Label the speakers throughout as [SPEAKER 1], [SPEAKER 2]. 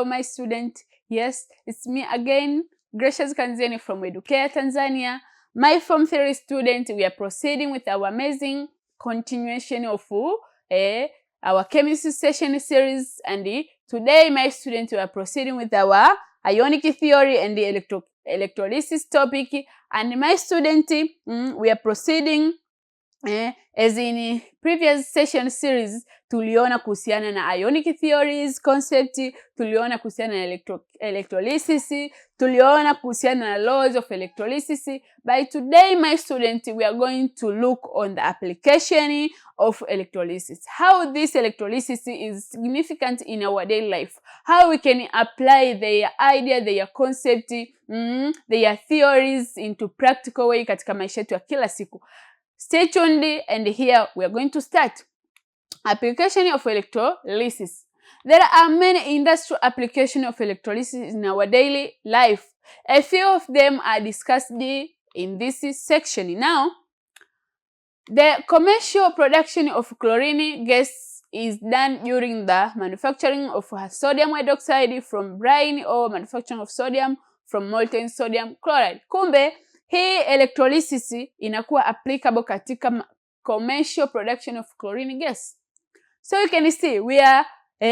[SPEAKER 1] Hello my student. Yes, it's me again, Gracious Kanzeni from Educare Tanzania. My Form 3 student, we are proceeding with our amazing continuation of our chemistry session series, and today my student, we are proceeding with our ionic theory and the electrolysis topic. And my student, we are proceeding as in previous session series tuliona kuhusiana na ionic theories concept, tuliona kuhusiana na electrolysis, tuliona kuhusiana na laws of electrolysis. By today my student, we are going to look on the application of electrolysis, how this electrolysis is significant in our daily life, how we can apply their idea, their concept, their theories into practical way katika maisha yetu ya kila siku. Stay tuned, and here we are going to start. Application of electrolysis. There are many industrial applications of electrolysis in our daily life. A few of them are discussed in this section. Now, the commercial production of chlorine gas is done during the manufacturing of sodium hydroxide from brine, or manufacturing of sodium from molten sodium chloride. Kumbe hii electrolysis inakuwa applicable katika commercial production of chlorine gas. So you can see we are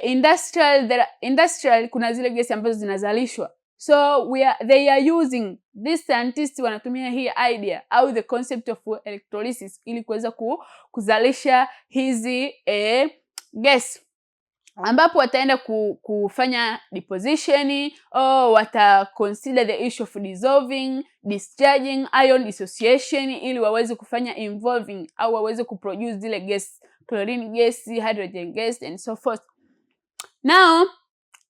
[SPEAKER 1] industrial, kuna zile gesi ambazo zinazalishwa. So they are using, this scientists wanatumia hii idea au the concept of electrolysis ili kuweza kuzalisha hizi gas, ambapo wataenda kufanya deposition, au wata consider the issue of dissolving, discharging, ion dissociation, ili waweze kufanya involving au waweze kuproduce zile gas, chlorine gas, hydrogen gas and so forth. Now,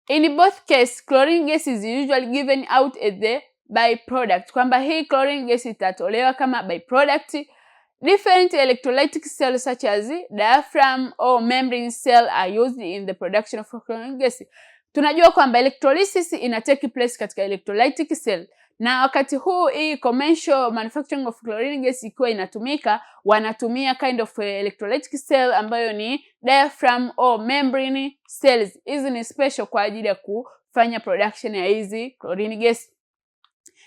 [SPEAKER 1] in both cases, chlorine gas is usually given out as the byproduct, kwamba hii chlorine gas itatolewa kama byproduct. Different electrolytic cells such as diaphragm or membrane cell are used in the production of chlorine gas. Tunajua kwamba electrolysis ina take place katika electrolytic cell, na wakati huu hii commercial manufacturing of chlorine gas ikiwa inatumika, wanatumia kind of electrolytic cell ambayo ni diaphragm or membrane cells. Hizi ni special kwa ajili ya kufanya production ya hizi chlorine gas.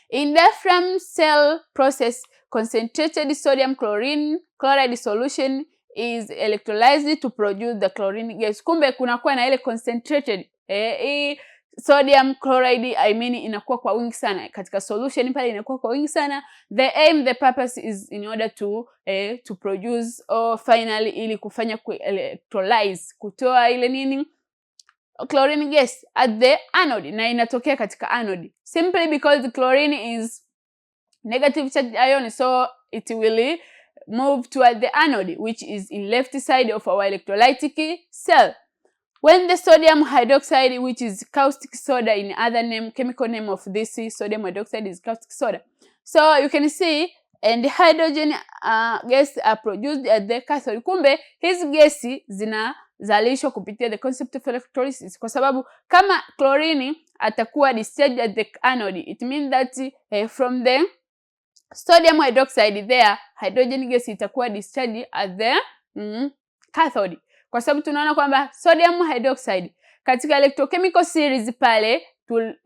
[SPEAKER 1] In diaphragm cell process, concentrated sodium chloride solution is electrolyzed to produce the chlorine gas. Kumbe kunakuwa na ile concentrated sodium chloride, inakuwa kwa wingi sana katika solution pale, inakuwa kwa wingi sana. The purpose is in order to produce, or finally ili kufanya electrolyze, kutoa ile nini, chlorine gas at the anode, na inatokea katika anode simply because the chlorine is negative charged ion, so it will move toward the anode, which is in left side of our electrolytic cell. When the sodium hydroxide, which is caustic soda in other name, chemical name of this sodium hydroxide is caustic soda. So you can see, and the hydrogen gas are produced at the cathode. Kumbe hizi gesi zinazalishwa kupitia the concept of electrolysis, kwa sababu kama chlorine atakuwa discharged at the anode, it means that from the sodium hydroxide there, hydrogen gas itakuwa discharged at the cathode. Kwa sababu tunaona kwamba sodium hydroxide katika electrochemical series pale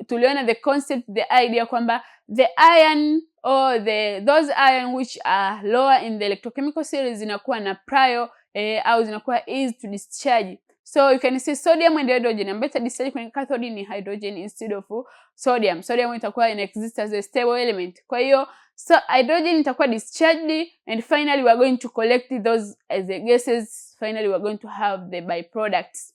[SPEAKER 1] tuliona the concept, the idea kwamba the ion or those ion which are lower in the electrochemical series zinakuwa na prior au zinakuwa easy to discharge. So you can see sodium and hydrogen ambayo discharge kwenye cathode ni hydrogen instead of sodium. Sodium itakuwa in exist as a stable element. Kwa hiyo hydrogen itakuwa discharged, and finally we are going to collect those as the gases. Finally we are going to have the byproducts.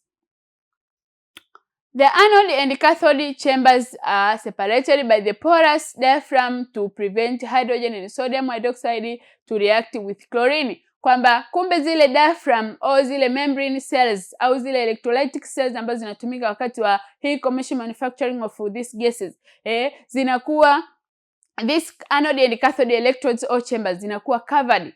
[SPEAKER 1] The anode and cathode chambers are separated by the porous diaphragm to prevent hydrogen and sodium hydroxide to react with chlorine. Kwamba kumbe zile diaphragm au zile membrane cells au zile electrolytic cells ambazo zinatumika wakati wa hii commercial manufacturing of these gases, zinakuwa, this anode and cathode electrodes or chambers zinakuwa covered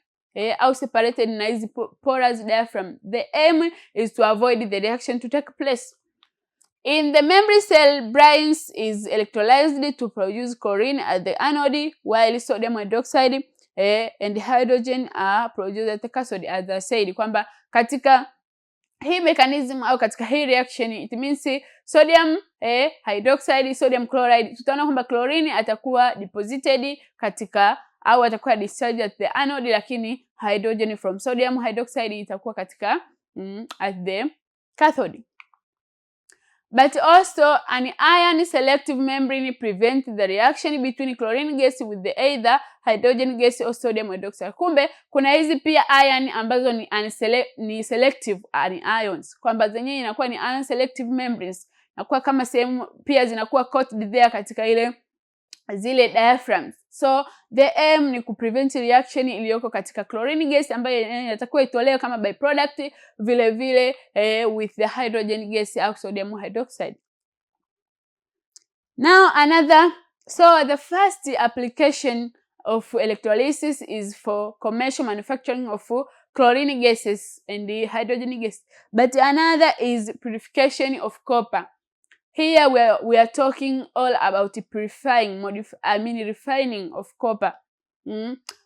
[SPEAKER 1] au separated na hizi porous diaphragm. The aim is to avoid the reaction to take place. In the membrane cell, brine is electrolyzed to produce chlorine at the anode, while sodium hydroxide and hydrogen are produced at the cathode. As I said, kwamba katika hii mechanism au katika hii reaction, it means sodium hydroxide, sodium chloride, tutaona kwamba chlorine atakuwa deposited katika au atakuwa discharged at the anode, lakini hydrogen from sodium hydroxide itakuwa katika at the cathode. But also an ion selective membrane prevents the reaction between chlorine gas with the either hydrogen gas or sodium hydroxide. Kumbe kuna hizi pia ion ambazo ni selective ions, kwamba zenyewe inakuwa ni ion selective membranes, nakuwa kama sehemu pia zinakuwa coated there katika zile diaphragms. So the aim ni kuprevent reaction iliyoko katika chlorine gas ambayo inatakiwa itolewe kama byproduct vile vile with the hydrogen gas au sodium hydroxide. Now so the first application of electrolysis is for commercial manufacturing of chlorine gases and the hydrogen gas. But another is purification of copper. Here we are talking all about purifying, refining of copper.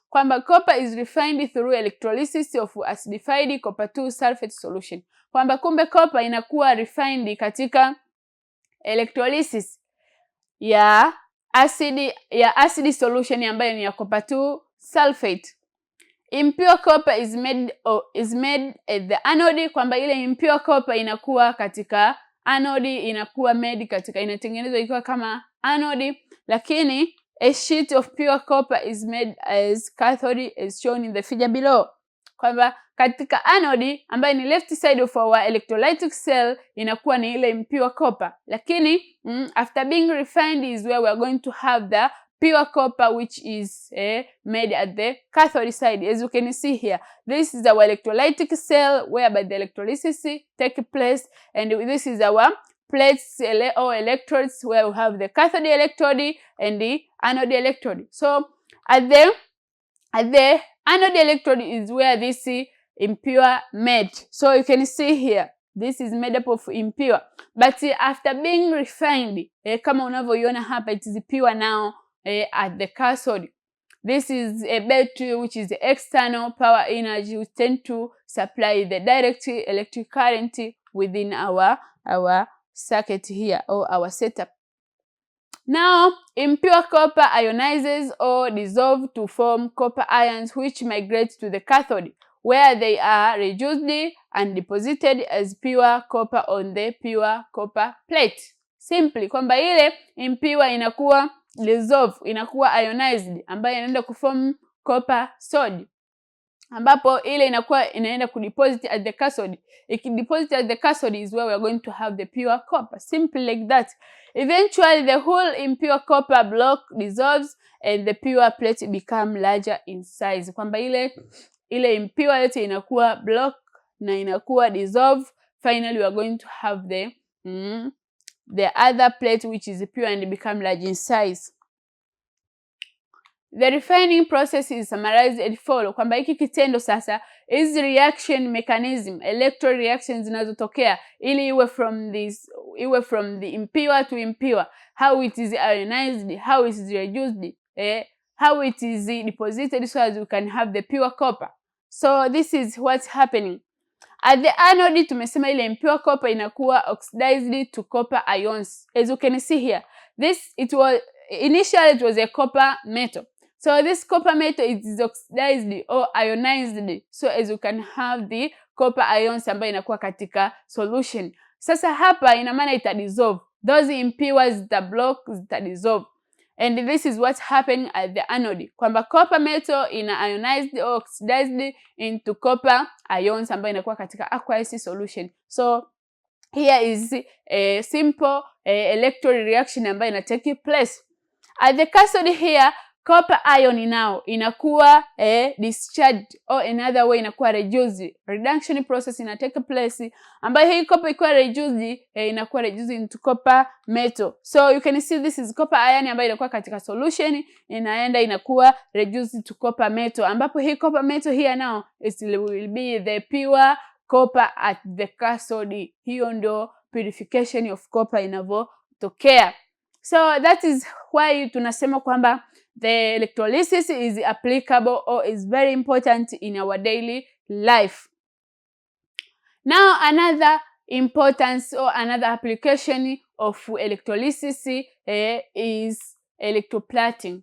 [SPEAKER 1] Kwamba copper is refined through electrolysis of acidified copper 2 sulfate solution. Kwamba kumbe copper inakuwa refined katika electrolysis ya acid solution ambayo ni ya copper 2 sulfate. Impure copper is made at the anode, kwamba ile impure copper inakuwa katika anode, inakuwa made katika, inatengenezwa ikiwa kama anode, lakini a sheet of pure copper is made as cathode as shown in the figure below. Kwamba katika anode ambayo ni left side of our electrolytic cell inakuwa ni ile impure copper, lakini after being refined is where we are going to have the pure copper, which is made at the cathode side. As you can see here, this is our electrolytic cell whereby the electrolysis take place, and this is our plates or electrodes where we have the cathode electrode and the anode electrode. So at the anode electrode is where this impure made. So you can see here, this is made up of impure, but after being refined, kama unavyoiona hapa, it is pure now at the cathode. This is a battery which is the external power energy which tend to supply the direct electric current within our circuit here or our setup. Now, impure copper ionizes or dissolve to form copper ions which migrate to the cathode, where they are reduced and deposited as pure copper on the pure copper plate. Simply, kwamba ile impure inakuwa dissolve, inakuwa ionized, ambayo inaenda kuform copper solid, ambapo ile inakuwa inaenda kudeposit at the cathode. Ikideposit at the cathode is where we are going to have the pure copper. Simply like that. Eventually the whole impure copper block dissolves and the pure plate become larger in size. Kwamba ile impure yote inakuwa block na inakuwa dissolve. Finally we are going to have the other plate which is pure and become large in size. The refining process is summarized as follow. Kwamba hiki kitendo sasa is reaction mechanism, electron reactions zinazotokea ili iwe from the impure to impure, how it is ionized, how it is reduced, how it is deposited so as you can have the pure copper. So this is what's happening. At the anode tumesema ile impure copper inakuwa oxidized to copper ions. As you can see here, initially it was a copper metal. So this copper metal is oxidized or ionized, so as you can have the copper ions ambayo inakuwa katika solution. Sasa hapa ina maana ita dissolve. Those impures zita block, zita dissolve. And this is what's happening at the anode. Kwamba copper metal ina ionized or oxidized into copper ions ambayo inakuwa katika aqueous solution. So here is a simple electron reaction ambayo ina take place. At the cathode here, copper ion now inakuwa discharged or another way inakuwa reduced. Reduction process ina take place ambayo hii copper ikuwa reduced inakuwa reduced into copper metal. So you can see this is copper ion ambayo inakuwa katika solution inaenda inakuwa reduced to copper metal, ambapo hii copper metal here now will be the pure copper at the cathode. Hiyo ndio purification of copper inavyotokea. So that is why tunasema kwamba the electrolysis is applicable or is very important in our daily life. Now another importance or another application of electrolysis is electroplating.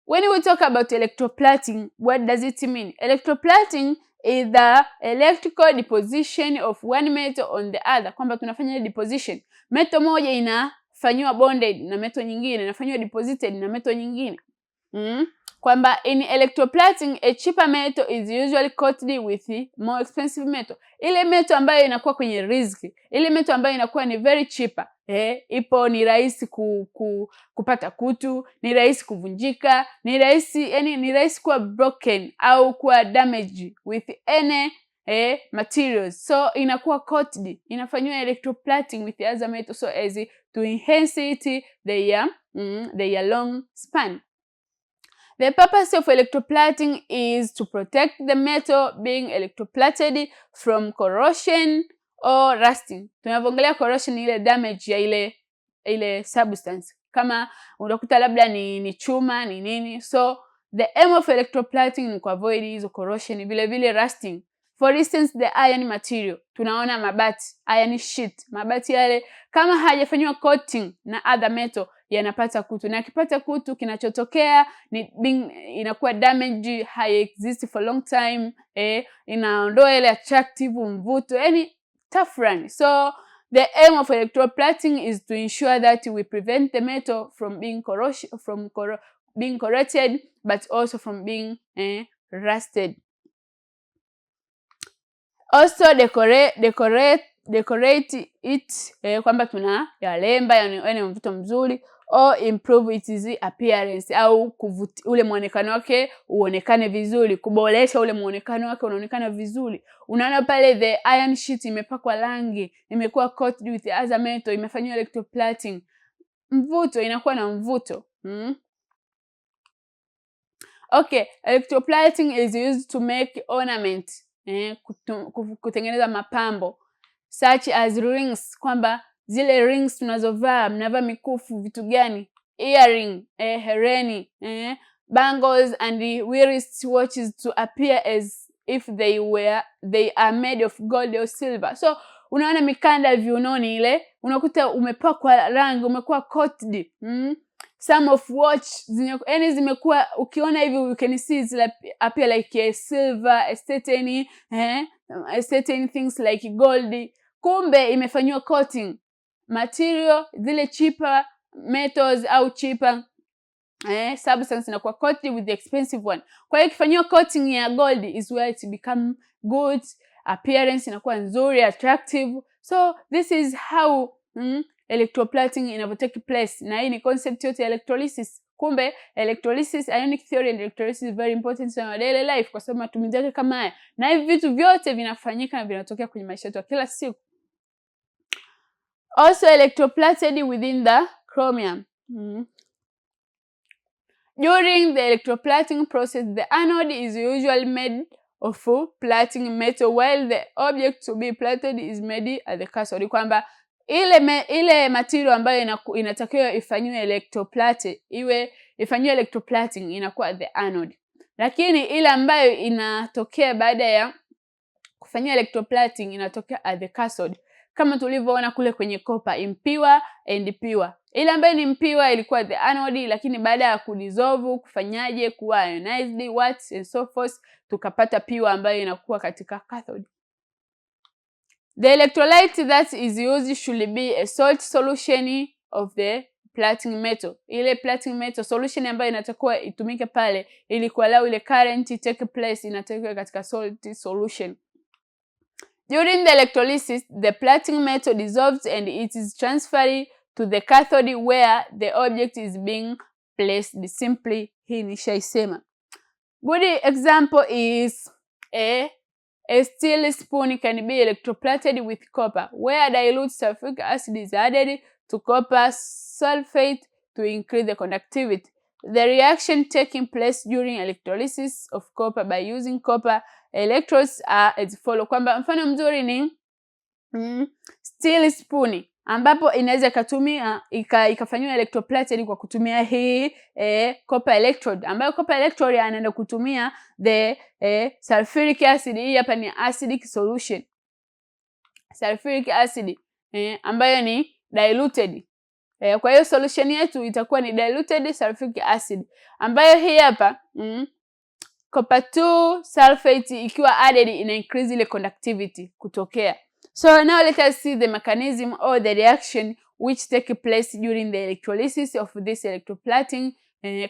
[SPEAKER 1] When we talk about electroplating, what does it mean? Electroplating is the electrical deposition of one metal on the other, kwamba tunafanya deposition. Metal moja inafanywa bonded na metal nyingine, inafanywa deposited na metal nyingine. Kwamba in electroplating a cheaper metal is usually coated with more expensive metal. Ile metal ambayo inakuwa kwenye risk, ile metal ambayo inakuwa ni very cheaper, ipo ni rahisi kupata kutu, ni rahisi kuvunjika, ni rahisi kuwa broken au kuwa damaged with any materials. So inakuwa coated, inafanywa electroplating with other metal so as to enhance it their long span. The purpose of electroplating is to protect the metal being electroplated from corrosion or rusting. Tunavyoongelea corrosion ile damage ya ile substance. Kama unakuta labda ni chuma, ni nini. So the aim of electroplating ni kuavoid hizo corrosion, vile rusting. For instance, the iron material. Tunaona mabati, iron sheet. Mabati yale kama hajafanywa coating na other metal yanapata kutu, na akipata kutu kinachotokea ni inakuwa damage, high exist for long time, inaondoa ile attractive mvuto, tough run. So the aim of electroplating is to ensure that we prevent the metal from being being corroded, but also from being rusted. Also decorate it, kwamba tuna yalemba yani mvuto mzuri, or improve its appearance, au ule muonekano wake uonekane vizuri, kuboresha ule muonekano wake unaonekana vizuri. Unaona pale the iron sheet imepakwa rangi, imekuwa coated with other metal, imefanywa electroplating, mvuto, inakuwa na mvuto. Okay, electroplating is used to make ornament, kutengeneza mapambo, such as rings, kwamba zile rings tunazovaa, mnavaa mikufu, vitu gani? Earring, hereni, bangles and wrist watches to appear as if they are made of gold or silver. So unaona mikanda viunoni ile, unakuta umepakwa rangi, umekuwa coated. Some of watch zimekuwa, ukiona hivi you can see appear like a silver, a certain things like gold. Kumbe imefanywa coating. Material zile cheaper metals au cheaper substance inakuwa coated with the expensive one. Kwa hiyo ikifanywa coating ya gold is where it become good, appearance inakuwa nzuri, attractive. So this is how electroplating inavyo-take place, na hii ni concept yote ya electrolysis. Kumbe electrolysis, ionic theory and electrolysis is very important in our daily life, kwa sababu matumizi yake kama haya, na hivi vitu vyote vinafanyika na vinatokea kwenye maisha yetu kila siku. Also electroplated within the chromium. During the electroplating process, the anode is usually made of plating metal, while the object to be plated is made at the cathode. Kwamba ile material ambayo inatakiwa ifanywe electroplating inakuwa the anode, lakini ile ambayo inatokea baada ya kufanywa electroplating inatokea at the cathode, kama tulivyoona kule kwenye copper, impure and pure. Ile ambayo ni impure ilikuwa the anode, lakini baada ya kudissolve, kufanyaje, kuwa ionized, what and so forth, tukapata pure ambayo inakuwa katika cathode. The electrolyte that is used should be a salt solution of the plating metal. Ile plating metal solution ambayo inatakiwa itumike pale ili kuallow ile current take place, inatakiwa katika salt solution. During the electrolysis, the plating metal dissolves and it is transferred to the cathode where the object is being placed. Simply, hii nishaisema. Good example is a steel spoon can be electroplated with copper, where dilute sulfuric acid is added to copper sulfate to increase the conductivity. The reaction taking place during electrolysis of copper by using copper electrodes are as follow. Kwamba mfano mzuri ni steel spoon, ambapo inaweza ikafanywa electroplated kwa kutumia hii copper electrode, ambayo copper electrode anaenda kutumia the sulfuric acid. Hii hapa ni acidic solution. sulfuric acid ambayo ni diluted. Kwa hiyo solution yetu itakuwa ni diluted sulfuric acid ambayo hii hapa copper 2 sulfate ikiwa added ina increase ile conductivity kutokea. So now let us see the mechanism or the reaction which take place during the electrolysis of this electroplating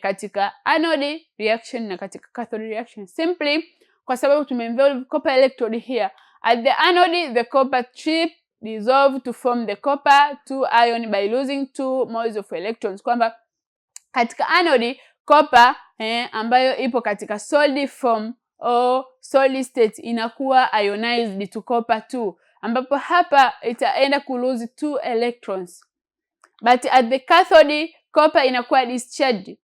[SPEAKER 1] katika anode reaction na katika cathode reaction. Simply kwa sababu tumeinvolve copper electrode here. At the anode the copper chip dissolve to form the copper 2 ion by losing 2 moles of electrons. Kwamba katika anode copper ambayo ipo katika solid form or solid state inakuwa ionized to copper 2, ambapo hapa itaenda ku lose 2 electrons. But at the cathode copper inakuwa discharged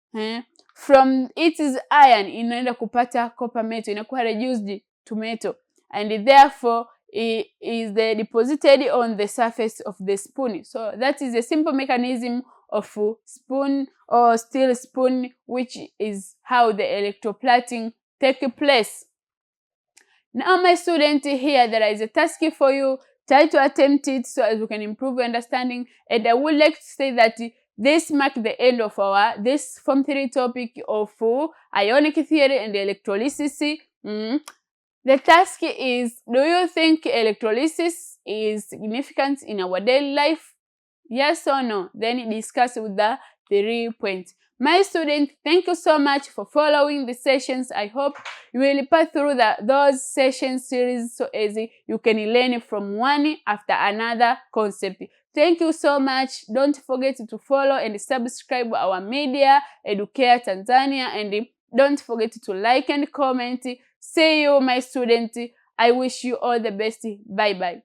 [SPEAKER 1] from its ion, inaenda kupata copper metal, inakuwa reduced to metal, and therefore is deposited on the surface of the spoon. So that is a simple mechanism of spoon or steel spoon, which is how the electroplating take place. Now my student, here there is a task for you. Try to attempt it so as you can improve your understanding, and I would like to say that this marks the end of our this Form 3 topic of ionic theory and electrolysis. The task is, do you think electrolysis is significant in our daily life? Yes or no? Then discuss with the 3 points. My student, thank you so much for following the sessions. I hope you will pass through those session series so easy you can learn from one after another concept. Thank you so much. Don't forget to follow and subscribe our media, Educare Tanzania, and don't forget to like and comment. See you, my student. I wish you all the best. Bye bye.